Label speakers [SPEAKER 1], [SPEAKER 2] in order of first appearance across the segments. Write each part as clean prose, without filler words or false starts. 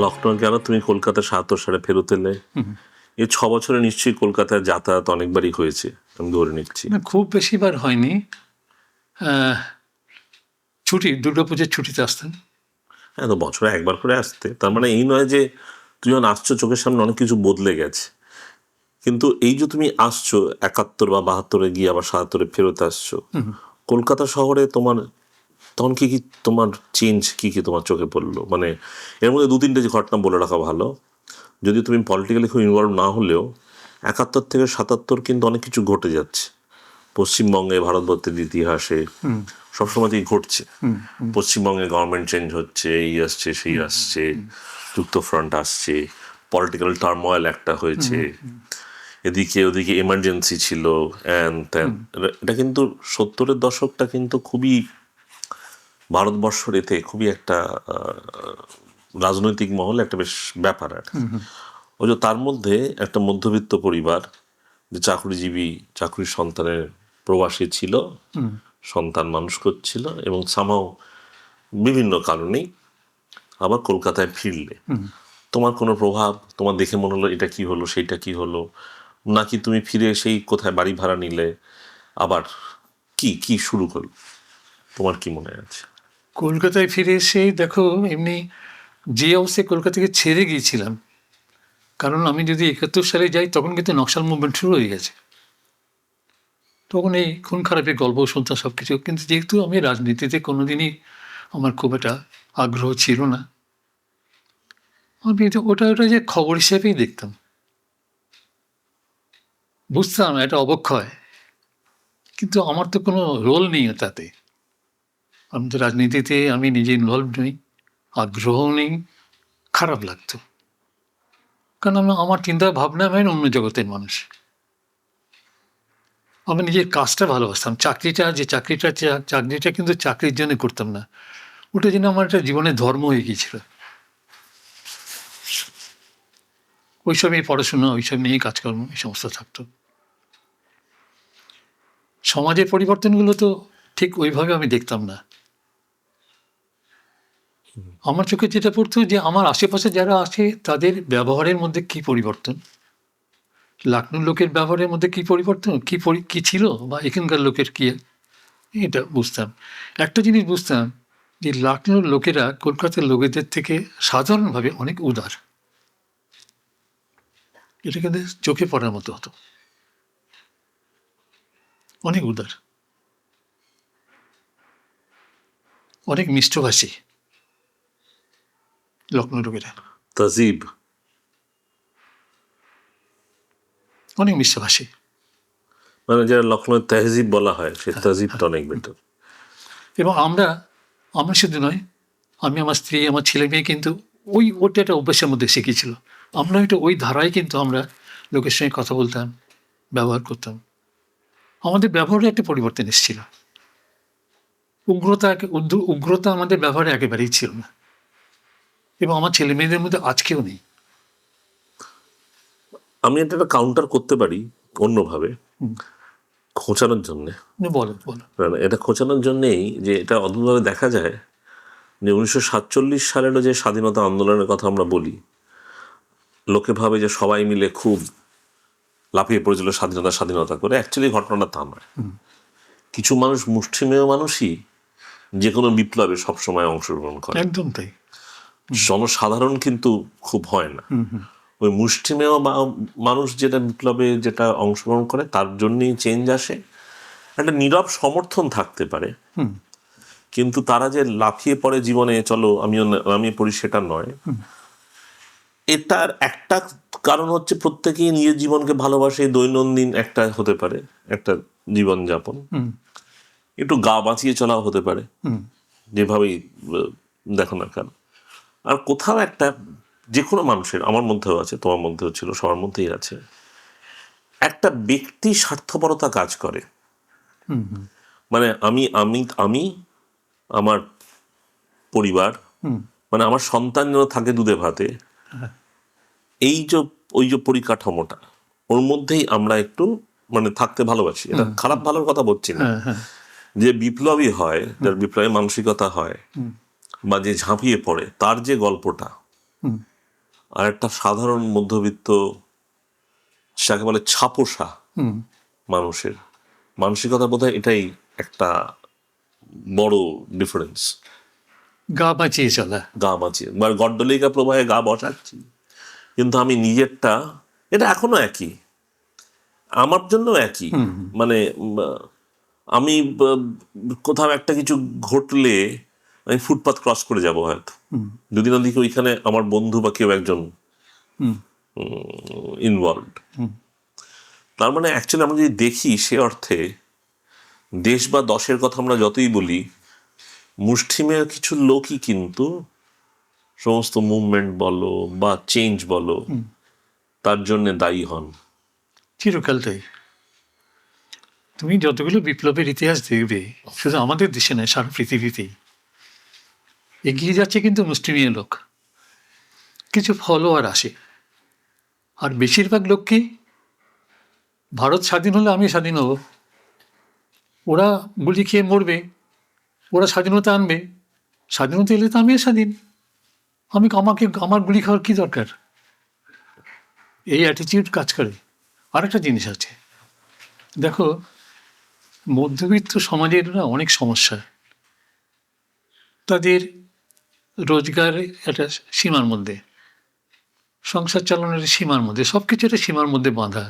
[SPEAKER 1] লখনৌ কেন, তুমি কলকাতা ৭৭ সালে ফেরত এলে, এই 6 বছরে নিশ্চয়ই কলকাতায় যাতায়াত অনেকবারই হয়েছে, আমি ধরে নিচ্ছি।
[SPEAKER 2] না, খুব বেশিবার হয়নি। ছুটি, দুর্গাপুজোর ছুটিতে আসতেন।
[SPEAKER 1] হ্যাঁ, তো বছরে একবার করে আসতে, তার মানে এই নয় যে তুমি যখন আসছো চোখের সামনে অনেক কিছু বদলে গেছে। কিন্তু এই যে তুমি আসছো 71 বা 72-এ গিয়ে আবার 77-এ ফেরত আসছো, কলকাতা শহরে তোমার তখন কি কি তোমার চেঞ্জ কি কি তোমার চোখে পড়লো? মানে এর মধ্যে 2-3টে যে ঘটনা বলে রাখা ভালো, যদি তুমি পলিটিক্যালি খুব ইনভলভ না হলেও 71 থেকে 77 কিন্তু অনেক কিছু ঘটে যাচ্ছে পশ্চিমবঙ্গে, ভারতবর্ষের ইতিহাসে সবসময়তেই ঘটছে। পশ্চিমবঙ্গে গভর্নমেন্ট চেঞ্জ হচ্ছে, এই আসছে সেই আসছে, যুক্তফ্রন্ট আসছে, পলিটিক্যাল টার্ময়েল একটা হয়েছে, এদিকে ওদিকে এমার্জেন্সি ছিল, অ্যান ত্যান। এটা কিন্তু 70-এর দশকটা কিন্তু খুবই ভারতবর্ষের এতে খুবই একটা রাজনৈতিক মহলে একটা বেশ ব্যাপার আর ওই যে তার মধ্যে একটা মধ্যবিত্ত পরিবার যে চাকরিজীবী, চাকরির সন্তানের প্রবাসী ছিল, সন্তান মানুষ করছিল এবং সামাও বিভিন্ন কারণেই আবার কলকাতায় ফিরলে তোমার কোনো প্রভাব, তোমার দেখে মনে হলো এটা কি হলো সেইটা কি হলো, নাকি তুমি ফিরে এসেই কোথায় বাড়ি ভাড়া নিলে, আবার কি কি শুরু করলো, তোমার কি মনে আছে?
[SPEAKER 2] কলকাতায় ফিরে এসে দেখো, এমনি যে অবস্থায় কলকাতাকে ছেড়ে গিয়েছিলাম, কারণ আমি যদি 71 সালে যাই তখন কিন্তু নকশাল মুভমেন্ট শুরু হয়ে গেছে। তখন এই খুন খারাপের গল্প শুনতাম সব কিছু, কিন্তু যেহেতু আমি রাজনীতিতে কোনোদিনই আমার খুব একটা আগ্রহ ছিল না, আমি ওটা যে খবর হিসেবেই দেখতাম, বুঝতাম এটা অবক্ষয়, কিন্তু আমার তো কোনো রোল নেই তাতে। আমি তো রাজনীতিতে আমি নিজে ইনভলভ নই, আগ্রহ নেই, খারাপ লাগতো। কারণ আমার চিন্তা ভাবনা হয় অন্য জগতের মানুষ। আমি নিজের কাজটা ভালোবাসতাম। চাকরিটা কিন্তু চাকরির জন্য করতাম না, ওটা যেন আমার একটা জীবনের ধর্ম হয়ে গিয়েছিল। ওইসব নিয়ে পড়াশোনা, ওইসব নিয়ে কাজকর্ম, এই সমস্ত থাকতো। সমাজের পরিবর্তনগুলো তো ঠিক ওইভাবে আমি দেখতাম না। আমার চোখে যেটা পড়তো যে আমার আশেপাশে যারা আছে তাদের ব্যবহারের মধ্যে কি পরিবর্তন, লখনৌর লোকের ব্যবহারের মধ্যে কি পরিবর্তন, কি ছিল, বা এখানকার লোকের কি, এটা বুঝতাম। একটা জিনিস বুঝতাম যে লখনৌর লোকেরা কলকাতার লোকেদের থেকে সাধারণভাবে অনেক উদার। এটা কিন্তু চোখে পড়ার মতো হতো, অনেক উদার, অনেক মিষ্টভাষী লখনৌ লোকেরা,
[SPEAKER 1] তাজিব,
[SPEAKER 2] অনেক মিষ্টভাষী।
[SPEAKER 1] মানে যারা লখনৌ তেহজিব বলা হয়, সেই তাজিবটা অনেক বেটার।
[SPEAKER 2] এবং আমরা শুধু নয়, আমি, আমার স্ত্রী, আমার ছেলে মেয়ে কিন্তু ওটা একটা অভ্যাসের মধ্যে শিখেছিল। আমরা ওই ধারায় কিন্তু আমরা লোকের সঙ্গে কথা বলতাম, ব্যবহার করতাম। আমাদের ব্যবহারে একটা পরিবর্তন এসেছিল। উগ্রতা আমাদের ব্যবহারে একেবারেই ছিল না, এবং আমার ছেলে মেয়েদের মধ্যে আজকেও নেই।
[SPEAKER 1] আমি এটা কাউন্টার করতে পারি অন্যভাবে, খোঁচানোর জন্যে।
[SPEAKER 2] বলো।
[SPEAKER 1] এটা খোঁচানোর জন্যেই যে এটা অদ্ভুতভাবে দেখা যায় যে 1947 সালেরও যে স্বাধীনতা আন্দোলনের কথা আমরা বলি, লোকে ভাবে যে সবাই মিলে খুব লাফিয়ে পড়েছিল স্বাধীনতা করে। অ্যাকচুয়ালি ঘটনাটা তা নয়। কিছু মানুষ, মুষ্টিমেয় মানুষই যে কোনো বিপ্লবে সবসময় অংশগ্রহণ করে,
[SPEAKER 2] একদম তাই।
[SPEAKER 1] জনসাধারণ কিন্তু খুব হয় না। ওই মুষ্টিমেয় মানুষ যেটা বিপ্লবে যেটা অংশগ্রহণ করে তার জন্যই চেঞ্জ আসে। একটা নীরব সমর্থন থাকতে পারে, কিন্তু তারা যে লাফিয়ে পড়ে জীবনে, চলো আমি পড়ি, সেটা নয়। এটার একটা কারণ হচ্ছে প্রত্যেকেই নিজের জীবনকে ভালোবাসে, দৈনন্দিন একটা হতে পারে একটা জীবনযাপন, একটু গা বাঁচিয়ে চলাও হতে পারে, যেভাবেই দেখো না কেন। আর কোথাও একটা, যে কোনো মানুষের, আমার মধ্যেও আছে, তোমার মধ্যেও ছিল, সবার মধ্যেই আছে, একটা ব্যক্তি স্বার্থপরতা কাজ করে। মানে আমি আমি আমি আমার পরিবার, মানে আমার সন্তান যেন থাকে দুধে ভাতে, ওই যে পরিকাঠামোটা, ওর মধ্যেই আমরা একটু মানে থাকতে ভালোবাসি। এটা খারাপ ভালোর কথা বলছি না। যে বিপ্লবী হয়, যার বিপ্লবী মানসিকতা হয়, বা যে ঝাঁপিয়ে পড়ে, তার যে গল্পটা, আর একটা সাধারণ মধ্যবিত্ত, যাকে বলে ছাপোষা মানুষের মানসিকতা, বোধহয় এটাই একটা বড় ডিফারেন্স।
[SPEAKER 2] গা বাঁচিয়ে চলা।
[SPEAKER 1] গা বাঁচিয়ে মানে গড্ডলিকা প্রবাহে গা বসাচ্ছি, কিন্তু আমি নিজেরটা, এটা এখনো একই, আমার জন্য একই। মানে আমি কোথাও একটা কিছু ঘটলে আমি ফুটপাথ ক্রস করে যাব হয়তো, যদি না দেখি ওইখানে আমার বন্ধু বা কেউ একজন ইনভলভড। তার মানে অ্যাকচুয়ালি আমরা যদি দেখি সে অর্থে দেশ বা দশের কথা আমরা যতই বলি, মুষ্টিমেয় কিছু লোকই কিন্তু সমস্ত মুভমেন্ট বলো বা চেঞ্জ বলো তার জন্য দায়ী হন।
[SPEAKER 2] চিরকালটাই। তুমি যতগুলো বিপ্লবের ইতিহাস দেখবে, শুধু আমাদের দেশে নয়, সারা পৃথিবীতেই এগিয়ে যাচ্ছে কিন্তু মুষ্টিমেয় লোক। কিছু ফলোয়ার আসে, আর বেশিরভাগ লোককে ভারত স্বাধীন হলে আমি স্বাধীন হব, ওরা গুলি খেয়ে মরবে, ওরা স্বাধীনতা আনবে, স্বাধীনতা এলে তো আমিও স্বাধীন, আমাকে আমার গুলি খাওয়ার কী দরকার? এই অ্যাটিটিউড কাজ করে। আরেকটা জিনিস আছে, দেখো, মধ্যবিত্ত সমাজের না অনেক সমস্যা। তাদের রোজগার একটা সীমার মধ্যে, সংসার চালানোর সীমার মধ্যে, সব কিছু একটা সীমার মধ্যে বাঁধা।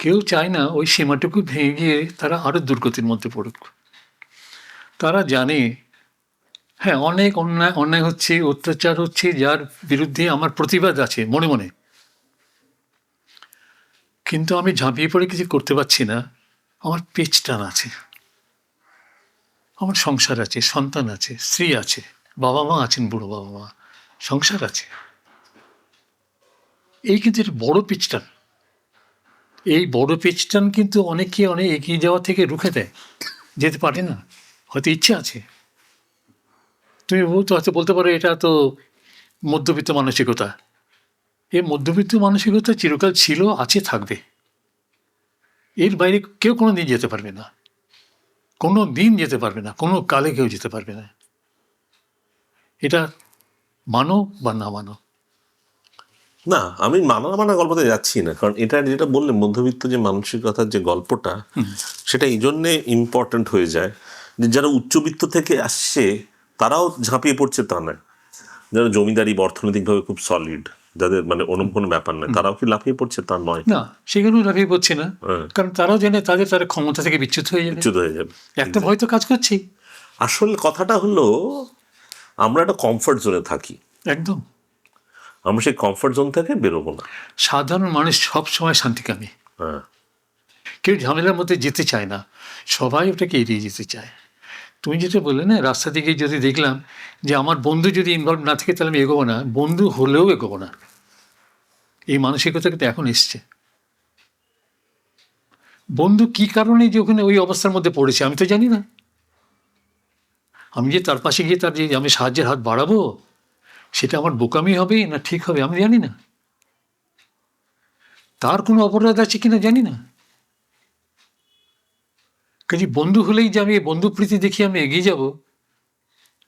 [SPEAKER 2] কেউ চায় না ওই সীমাটুকু ভেঙে গিয়ে তারা আরও দুর্গতির মধ্যে পড়ুক। তারা জানে, হ্যাঁ, অনেক অন্যায় হচ্ছে, অত্যাচার হচ্ছে, যার বিরুদ্ধে আমার প্রতিবাদ আছে মনে মনে, কিন্তু আমি ঝাঁপিয়ে পড়ে কিছু করতে পারছি না। আমার পেচ টান আছে, আমার সংসার আছে, সন্তান আছে, স্ত্রী আছে, বাবা মা আছেন, বুড়ো বাবা মা, সংসার আছে। এই কিন্তু একটা বড় পেচটান। এই বড় পেচটান কিন্তু অনেক এগিয়ে যাওয়া থেকে রুখে দেয়, যেতে পারে না। হয়তো ইচ্ছে আছে, তুমি হয়তো বলতে পারো এটা তো মধ্যবিত্ত মানসিকতা। এই মধ্যবিত্ত মানসিকতা চিরকাল ছিল, আছে, থাকবে। এর বাইরে কেউ কোনো দিন যেতে পারবে না, কোনো দিন যেতে পারবে না, কোনো কালে কেউ যেতে পারবে না। এটা মানো বা না মানো।
[SPEAKER 1] না, আমি মানা গল্পতে যাচ্ছি না, কারণ এটা যেটা বললে মধ্যবিত্ত যে মানসিকতার যে গল্পটা, সেটা এই জন্যে ইম্পর্ট্যান্ট হয়ে যায় যে যারা উচ্চবিত্ত থেকে আসছে তারাও ঝাঁপিয়ে পড়ছে তা নয়। যারা জমিদারি বা অর্থনৈতিকভাবে খুব সলিড, যাদের মানে অন্য কোনো ব্যাপার নয়, তারাও কি লাফিয়ে পড়ছে তা নয়
[SPEAKER 2] না, সেগুলো লাফিয়ে পড়ছে না, কারণ তারাও জানে তারা ক্ষমতা থেকে বিচ্যুত হয়ে যাবে,
[SPEAKER 1] বিচ্যুত হয়ে যাবে।
[SPEAKER 2] একটা ভয় তো কাজ করছি।
[SPEAKER 1] আসল কথাটা হলো আমরা একটা কমফর্ট জোনে থাকি,
[SPEAKER 2] একদম।
[SPEAKER 1] আমরা সেই কমফর্ট জোন থেকে বেরোবো না।
[SPEAKER 2] সাধারণ মানুষ সব সময় শান্তিকামী,
[SPEAKER 1] হ্যাঁ,
[SPEAKER 2] কেউ ঝামেলার মধ্যে যেতে চায় না, সবাই ওটাকে এড়িয়ে যেতে চায়। তুমি যেটা বললে না, রাস্তা দিকে যদি দেখলাম যে আমার বন্ধু যদি ইনভলভ না থাকে তাহলে আমি এগোবো না, বন্ধু হলেও এগোবো না, এই মানসিকতা কিন্তু এখন এসছে। বন্ধু কি কারণে যে ওখানে ওই অবস্থার মধ্যে পড়েছে আমি তো জানি না। আমি যে তার পাশে গিয়ে তার যে আমি সাহায্যের হাত বাড়াবো, সেটা আমার বোকামি হবে না ঠিক হবে আমি জানি না, তার কোনো অপরাধ আছে কিনা জানি না। কাজে বন্ধু হলেই যে আমি বন্ধু প্রীতি দেখিয়ে আমি এগিয়ে যাব,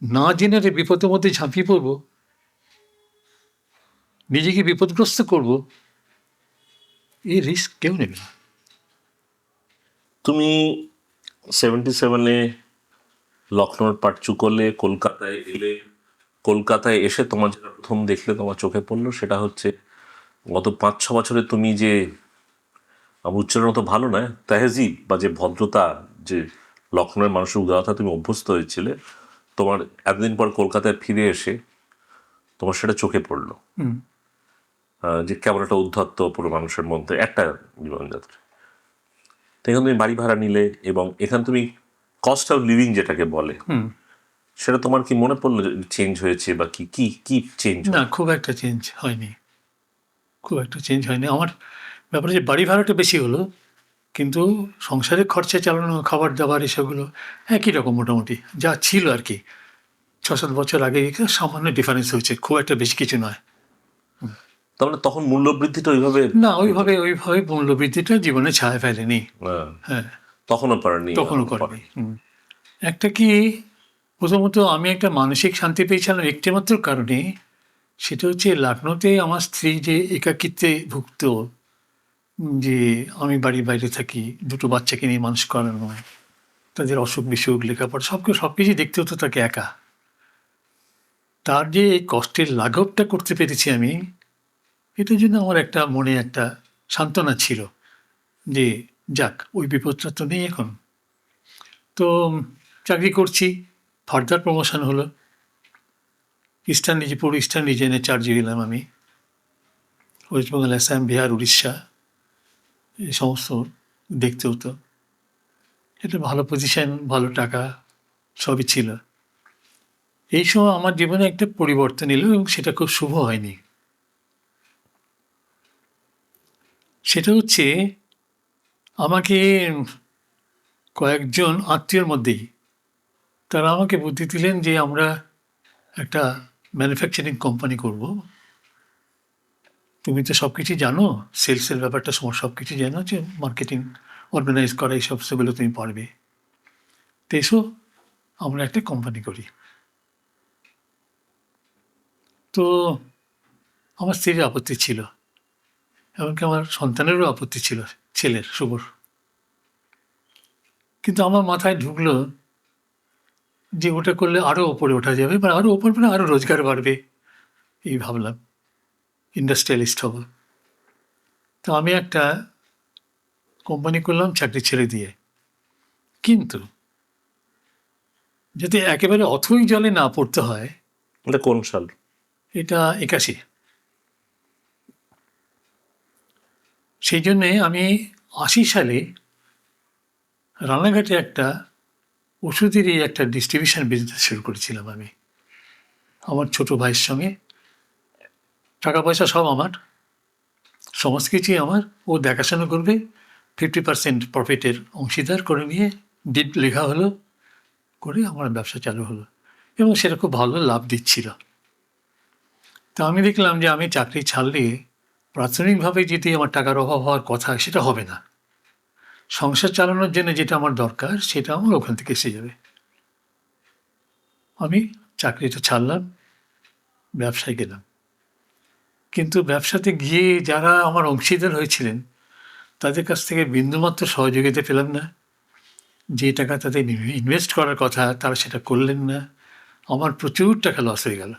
[SPEAKER 2] না জেনে বিপদের মধ্যে ঝাঁপিয়ে পড়ব, নিজেকে বিপদগ্রস্ত করব, এই রিস্ক কেউ নেবে না।
[SPEAKER 1] তুমি 77-এ লখনৌর পাটচু করলে, কলকাতায় এলে, কলকাতায় এসে তোমার যেটা প্রথম দেখলে তোমার চোখে পড়লো সেটা হচ্ছে গত 5-6 বছরে তুমি যে, আমার উচ্চারণ তো ভালো নয়, তেহজিব বা যে ভদ্রতা, যে লখনৌয়ের মানুষের উদারতা তুমি অভ্যস্ত হয়েছিলে, তোমার এতদিন পর কলকাতায় ফিরে এসে তোমার সেটা চোখে পড়লো, যে কেমন একটা উদ্ধত্ত পুরো মানুষের মধ্যে একটা জীবনযাত্রা। তো এখানে তুমি বাড়ি ভাড়া নিলে এবং এখানে তুমি কস্ট অফ লিভিং যেটাকে বলে, সেটা তোমার কি মনে পড়লো চেঞ্জ হয়েছে বা কি কি কি চেঞ্জ?
[SPEAKER 2] না, খুব একটা চেঞ্জ হয়নি, খুব একটা চেঞ্জ হয়নি। আমার ব্যাপারে যে বাড়ি ভাড়াটা বেশি হলো, কিন্তু সংসারের খরচা চালানো, খাবার দাবার এসবগুলো একই রকম মোটামুটি যা ছিল আর কি। 6-7 বছর আগে সামান্য ডিফারেন্স হয়েছে, খুব একটা বেশি কিছু নয়।
[SPEAKER 1] তার মানে তখন মূল্যবৃদ্ধিটা ওইভাবে
[SPEAKER 2] না, ওইভাবে মূল্যবৃদ্ধিটা জীবনে ছায়া ফেলেনি। হ্যাঁ,
[SPEAKER 1] তখনও পারেনি।
[SPEAKER 2] তখনও করেনি। একটা কি, প্রথমত আমি একটা মানসিক শান্তি পেয়েছিলাম একটি মাত্র কারণে, সেটা হচ্ছে লখনৌতে আমার স্ত্রী যে একাকিত্বে ভুগত, যে আমি বাড়ির বাইরে থাকি, দুটো বাচ্চাকে নিয়ে মানুষ করানো, তাদের অসুখ বিসুখ, লেখাপড়া সব কিছুই দেখতে হতো তাকে একা। তার যে এই কষ্টের লাঘবটা করতে পেরেছি আমি, এটার জন্য আমার একটা মনে একটা সান্ত্বনা ছিল যে যাক, ওই বিপদটা তো নেই এখন। তো চাকরি করছি, ফার্দার প্রমোশন হলো, পুরো ইস্টার্ন রিজনে চার্জে গেলাম আমি। ওয়েস্টবেঙ্গল, আসাম, বিহার, উড়িষ্যা এই সমস্ত দেখতে হতো। এটা ভালো পজিশন, ভালো টাকা সবই ছিল। এই সময় আমার জীবনে একটা পরিবর্তন এলো এবং সেটা খুব শুভ হয়নি। সেটা হচ্ছে আমাকে কয়েকজন আত্মীয়র মধ্যেই তারা আমাকে বুদ্ধি দিলেন যে আমরা একটা ম্যানুফ্যাকচারিং কোম্পানি করব। তুমি তো সব কিছুই জানো, সেলসের ব্যাপারটা সব কিছু জানো, যে মার্কেটিং অর্গানাইজ করা এই সমস্তগুলো তুমি পারবে, তো এসো আমরা একটা কোম্পানি করি। তো আমার স্ত্রীর আপত্তি ছিল, এমনকি আমার সন্তানেরও আপত্তি ছিল, ছেলের শুভর। কিন্তু আমার মাথায় ঢুকলো যে ওটা করলে আরও ওপরে ওঠা যাবে, বা আরও ওপর মানে আরও রোজগার বাড়বে, এই ভাবলাম ইন্ডাস্ট্রিয়ালিস্ট হব। তো আমি একটা কোম্পানি করলাম চাকরি ছেড়ে দিয়ে। কিন্তু যদি একেবারে অথই জলে না পড়তে হয়,
[SPEAKER 1] এটা কোন সাল?
[SPEAKER 2] এটা 81। সেই জন্যে আমি 80 সালে রানাঘাটে একটা ওষুধেরই একটা ডিস্ট্রিবিউশন বিজনেস শুরু করেছিলাম আমি আমার ছোট ভাইয়ের সঙ্গে। টাকা পয়সা সব আমার, সমস্ত কিছুই আমার, ও দেখাশোনা করবে। 50% প্রফিটের অংশীদার করে নিয়ে ডিড লেখা হলো, করে আমার ব্যবসা চালু হলো এবং সেটা খুব ভালো লাভ দিচ্ছিল। তা আমি দেখলাম যে আমি চাকরি ছাড়লে প্রাথমিকভাবে যদি আমার টাকার অভাব হওয়ার কথা, সেটা হবে না। সংসার চালানোর জন্য যেটা আমার দরকার সেটা আমার ওখান থেকে এসে যাবে। আমি চাকরিটা ছাড়লাম, ব্যবসায় গেলাম। কিন্তু ব্যবসাতে গিয়ে যারা আমার অংশীদার হয়েছিলেন তাদের কাছ থেকে বিন্দুমাত্র সহযোগিতা পেলাম না। যে টাকা তাদের ইনভেস্ট করার কথা তারা সেটা করলেন না। আমার প্রচুর টাকা লস হয়ে গেল।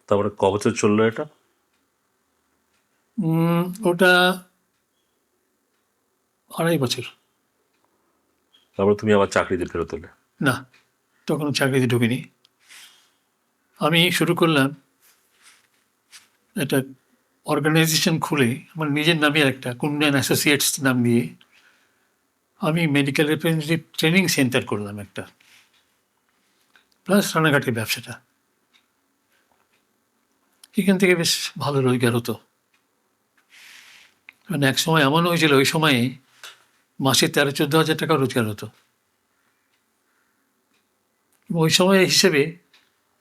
[SPEAKER 1] তারপরে ক বছর চললো এটা?
[SPEAKER 2] ওটা 2.5 বছর।
[SPEAKER 1] তারপরে তুমি আবার চাকরিতে ফেরত এলে?
[SPEAKER 2] না, তখন চাকরিতে ঢুকিনি। আমি শুরু করলাম একটা অর্গানাইজেশন খুলে, আমার নিজের নামে একটা কুন্ডান অ্যাসোসিয়েটস নাম দিয়ে আমি মেডিকেল রিপ্রেজেন্টেটিভ ট্রেনিং সেন্টার করলাম একটা, প্লাস রানাঘাটের ব্যবসাটা। এখান থেকে বেশ ভালো রোজগার হতো। মানে এক সময় এমন হয়েছিল, ওই সময়ে মাসে 13-14 হাজার টাকা রোজগার হতো। ওই সময় হিসেবে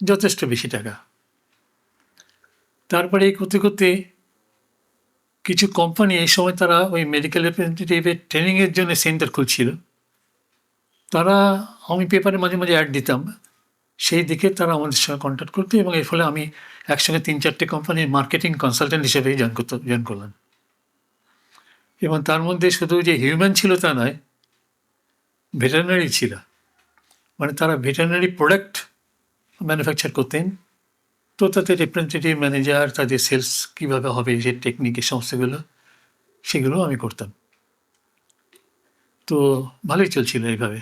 [SPEAKER 2] যথেষ্ট বেশি টাকা। তারপরে এই করতে করতে কিছু কোম্পানি এই সময় তারা ওই মেডিকেল রিপ্রেজেন্টেটিভের ট্রেনিংয়ের জন্য সেন্টার খুলছিল। তারা, আমি পেপারে মাঝে মাঝে অ্যাড দিতাম, সেই দিকে তারা আমাদের সঙ্গে কন্ট্যাক্ট করতো এবং এর ফলে আমি একসঙ্গে 3-4টে কোম্পানির মার্কেটিং কনসালটেন্ট হিসেবে জয়েন করলাম। এবং তার মধ্যে শুধু যে হিউম্যান ছিল তা নয়, ভেটেরিনারি ছিল। মানে তারা ভেটেরিনারি প্রোডাক্ট ম্যানুফ্যাকচার করতেন। তো তাদের রিপ্রেজেন্টেটিভ, ম্যানেজার, তাদের সেলস কীভাবে হবে, যে টেকনিক, এই সমস্তগুলো, সেগুলো আমি করতাম। তো ভালোই চলছিল এইভাবে,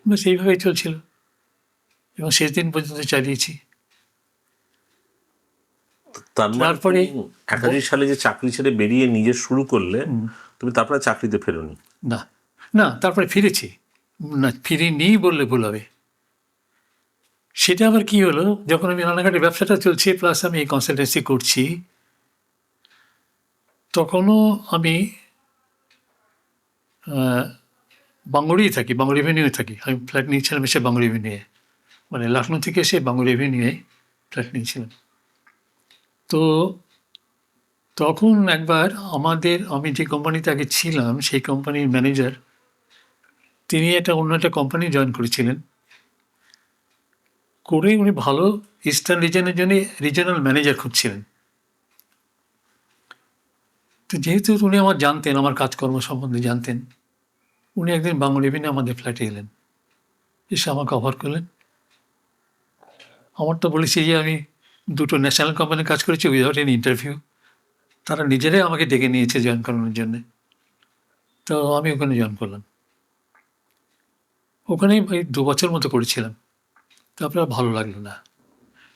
[SPEAKER 2] ব্যাস এইভাবেই চলছিল এবং শেষ দিন পর্যন্ত চালিয়েছি।
[SPEAKER 1] তার মানে
[SPEAKER 2] তারপরে
[SPEAKER 1] 81 সালে যে চাকরি ছেড়ে বেরিয়ে নিজে শুরু করলে, তুমি তারপরে চাকরিতে ফেরোনি?
[SPEAKER 2] না, না, তারপরে ফিরেছি। না, ফিরিনি বললে ভুল হবে। সেটা আবার কি হলো, যখন আমি রানাঘাটের ব্যবসাটা চলছে প্লাস আমি এই কনসালটেন্সি করছি, তখনও আমি বাঙ্গুড়িই থাকি, বাঙ্গুড়ি এভিনিউয়ে থাকি। আমি ফ্ল্যাট নিয়েছিলাম এসে বাঙ্গুড়ি এভিনিউয়ে, মানে লখনৌ থেকে এসে বাঙ্গুড়ি এভিনিউয়ে ফ্ল্যাট নিয়েছিলাম। তো তখন একবার আমি যে কোম্পানিতে আগে ছিলাম সেই কোম্পানির ম্যানেজার, তিনি অন্য একটা কোম্পানি জয়েন করেছিলেন। করে উনি ভালো ইস্টার্ন রিজনের জন্য রিজনাল ম্যানেজার খুঁজছিলেন। তো যেহেতু উনি আমার জানতেন, আমার কাজকর্ম সম্বন্ধে জানতেন, উনি একদিন বাংলা ইভিনে আমাদের ফ্ল্যাটে এলেন, এসে আমাকে অফার করলেন। আমার তো বলেছি যে আমি 2টো ন্যাশনাল কোম্পানির কাজ করেছি উইদাউট এনি ইন্টারভিউ। তারা নিজেরাই আমাকে ডেকে নিয়েছে জয়েন করানোর জন্যে। তো আমি ওখানে জয়েন করলাম। ওখানেই 2 বছর মতো করেছিলাম। তারপরে আর ভালো লাগলো না,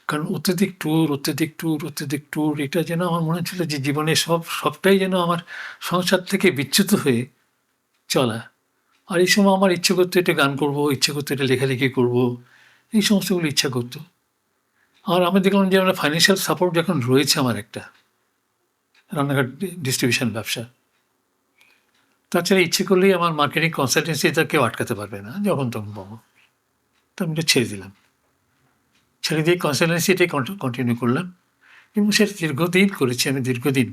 [SPEAKER 2] কারণ অত্যধিক ট্যুর এটা যেন আমার মনে হচ্ছিল যে জীবনে সবটাই যেন আমার সংসার থেকে বিচ্যুত হয়ে চলা। আর এই সময় আমার ইচ্ছে করতো এটা গান করব, ইচ্ছে করতো এটা লেখালেখি করব, এই সমস্তগুলো ইচ্ছা করতো। আর আমি দেখলাম যে আমার ফাইন্যান্সিয়াল সাপোর্ট যখন রয়েছে আমার একটা রান্নাঘাট ডিস্ট্রিবিউশন ব্যবসা, তাছাড়া ইচ্ছে করলেই আমার মার্কেটিং কনসালটেন্সিটা কেউ আটকাতে পারবে না, যখন তখন পাবো। তো আমি এটা ছেড়ে দিলাম। ছেড়ে দিয়ে কনসালটেন্সিটাই কন্টিনিউ করলাম এবং সেটা দীর্ঘদিন করেছি আমি, দীর্ঘদিন।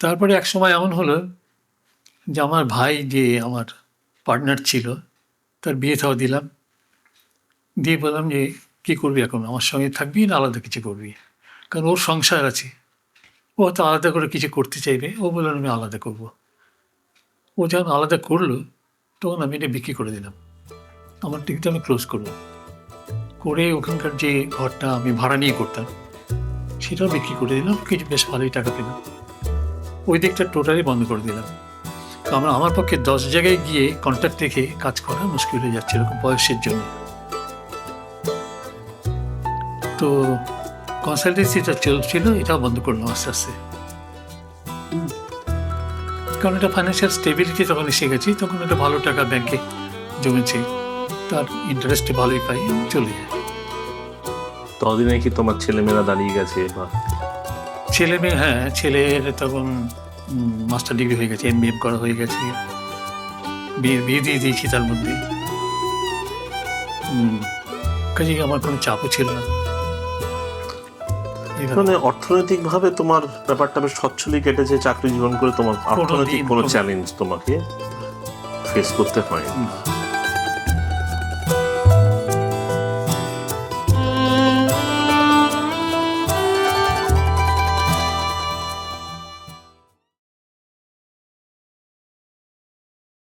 [SPEAKER 2] তারপরে এক সময় এমন হলো যে আমার ভাই যে আমার পার্টনার ছিল, তার বিয়ে থাও দিলাম, দিয়ে বললাম যে কী করবি এখন, আমার সঙ্গে থাকবি না আলাদা কিছু করবি? কারণ ওর সংসার আছে, ও হয়তো আলাদা করে কিছু করতে চাইবে। ও বলল আমি আলাদা করব। ও যখন আলাদা করলো তখন আমি এটা বিক্রি করে দিলাম, আমার দিকটা আমি ক্লোজ করলাম, করে ওখানকার যে ঘরটা আমি ভাড়া নিয়ে করতাম সেটাও বিক্রি করে দিলাম, কিছু বেশ ভালোই টাকা পেলাম। ওই দিকটা টোটালি বন্ধ করে দিলাম, কারণ আমার পক্ষে 10 জায়গায় গিয়ে কন্ট্যাক্ট রেখে কাজ করা মুশকিল হয়ে যাচ্ছে এরকম বয়সের জন্য। তো কনসালটেন্সিটা চলছিল, এটাও বন্ধ করলাম আস্তে আস্তে, কারণ এটা ফাইন্যান্সিয়াল স্টেবিলিটি তখন এসে গেছি, তখন একটা ভালো টাকা ব্যাংকে জমেছে, তার ইন্টারেস্টে ভালোই পাই, চলে যায়।
[SPEAKER 1] ততদিনে কি তোমার ছেলেমেয়েরা দাঁড়িয়ে গেছে বা
[SPEAKER 2] ছেলে মেয়ে, হ্যাঁ, ছেলের তখন মাস্টার ডিগ্রি হয়ে গেছে, MBA করা হয়ে গেছে, বিয়ে দিয়ে দিয়েছি তার মধ্যে। কাজেই আমার কোনো চাপও ছিল না।
[SPEAKER 1] মানে অর্থনৈতিকভাবে তোমার ব্যাপারটা বেশ সচ্ছলই কেটেছে চাকরি জীবন করে, তোমার অর্থনৈতিক কোনো চ্যালেঞ্জ তোমাকে ফেস করতে হয়নি।